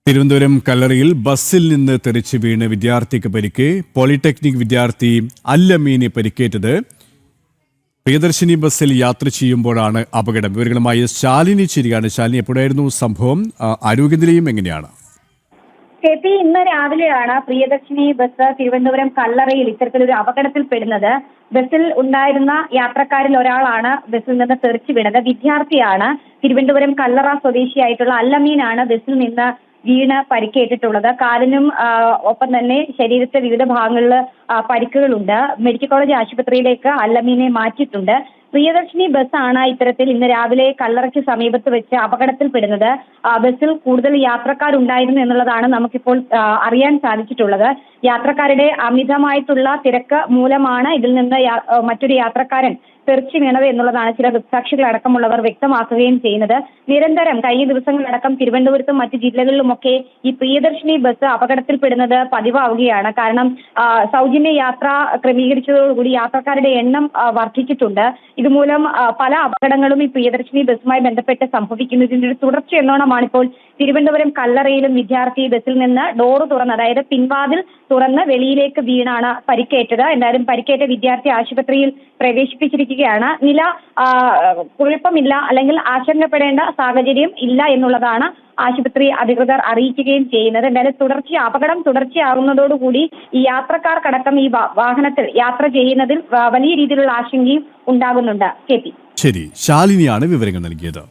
തിരുവനന്തപുരം കല്ലറയിൽ ബസ്സിൽ നിന്ന് തെറിച്ച് വീണ് വിദ്യാർത്ഥിക്ക് പരിക്ക്. പോളിടെക്നിക് വിദ്യാർത്ഥി അൽ-അമീന് പരിക്കേറ്റത്. പ്രിയദർശിനി ബസ്സിൽ യാത്ര ചെയ്യുമ്പോഴാണ് അപകടം. വിവരങ്ങളുമായി ശാലിനി ചേരുകയാണ്. ശാലിനി, എപ്പോഴായിരുന്നു സംഭവം? ആരോഗ്യനിലയും എങ്ങനെയാണ്? ഇന്ന് രാവിലെയാണ് പ്രിയദർശിനി ബസ് തിരുവനന്തപുരം കല്ലറയിൽ ഇത്തരത്തിലൊരു അപകടത്തിൽപ്പെടുന്നത്. ബസ്സിൽ ഉണ്ടായിരുന്ന യാത്രക്കാരിൽ ഒരാളാണ് ബസ്സിൽ നിന്ന് തെറിച്ചു വീണത്. വിദ്യാർത്ഥിയാണ്. തിരുവനന്തപുരം കല്ലറ സ്വദേശിയായിട്ടുള്ള അൽ-അമീനാണ് ബസ്സിൽ നിന്ന് വീണ് പരിക്കേറ്റിട്ടുള്ളത്. കാലിനും ഒപ്പം തന്നെ ശരീരത്തെ വിവിധ ഭാഗങ്ങളിൽ പരിക്കുകളുണ്ട്. മെഡിക്കൽ കോളേജ് ആശുപത്രിയിലേക്ക് അൽ-അമീനെ മാറ്റിയിട്ടുണ്ട്. പ്രിയദർശിനി ബസ്സാണ് ഇത്തരത്തിൽ ഇന്ന് രാവിലെ കല്ലറയ്ക്ക് സമീപത്ത് വെച്ച് അപകടത്തിൽപ്പെടുന്നത്. ബസ്സിൽ കൂടുതൽ യാത്രക്കാരുണ്ടായിരുന്നു എന്നുള്ളതാണ് നമുക്കിപ്പോൾ അറിയാൻ സാധിച്ചിട്ടുള്ളത്. യാത്രക്കാരുടെ അമിതമായിട്ടുള്ള തിരക്ക് മൂലമാണ് ഇതിൽ നിന്ന് മറ്റൊരു യാത്രക്കാരൻ തെറിച്ചു വീണത് എന്നുള്ളതാണ് ചില ദൃക്സാക്ഷികൾ അടക്കമുള്ളവർ വ്യക്തമാക്കുകയും ചെയ്യുന്നത്. നിരന്തരം കഴിഞ്ഞ ദിവസങ്ങളിലടക്കം തിരുവനന്തപുരത്തും മറ്റ് ജില്ലകളിലുമൊക്കെ ഈ പ്രിയദർശിനി ബസ് അപകടത്തിൽപ്പെടുന്നത് പതിവാവുകയാണ്. കാരണം സൗജന്യ യാത്ര ക്രമീകരിച്ചതോടുകൂടി യാത്രക്കാരുടെ എണ്ണം വർദ്ധിച്ചിട്ടുണ്ട്. ഇതുമൂലം പല അപകടങ്ങളും ഈ പ്രിയദർശിനി ബസ്സുമായി ബന്ധപ്പെട്ട് സംഭവിക്കുന്നതിന്റെ ഒരു തുടർച്ച എന്നോണമാണ് ഇപ്പോൾ തിരുവനന്തപുരം കല്ലറയിലും വിദ്യാർത്ഥി ബസ്സിൽ നിന്ന് ഡോറ് തുറന്ന്, അതായത് പിൻവാതിൽ തുറന്ന് വെളിയിലേക്ക് വീണാണ് പരിക്കേറ്റത്. എന്തായാലും പരിക്കേറ്റ വിദ്യാർത്ഥി ആശുപത്രിയിൽ പ്രവേശിപ്പിച്ചിരിക്കുകയാണ്. നില കുഴപ്പമില്ല, അല്ലെങ്കിൽ ആശങ്കപ്പെടേണ്ട സാഹചര്യം ഇല്ല എന്നുള്ളതാണ് ആശുപത്രി അധികൃതർ അറിയിക്കുകയും ചെയ്യുന്നത്. എന്തായാലും അപകടം തുടർച്ചയാകുന്നതോടുകൂടി ഈ യാത്രക്കാർക്കടക്കം ഈ വാഹനത്തിൽ യാത്ര ചെയ്യുന്നതിൽ വലിയ രീതിയിലുള്ള ആശങ്കയും ഉണ്ടാകുന്നുണ്ട്. ശരി, ശാലിനിയാണ് വിവരങ്ങൾ നൽകിയത്.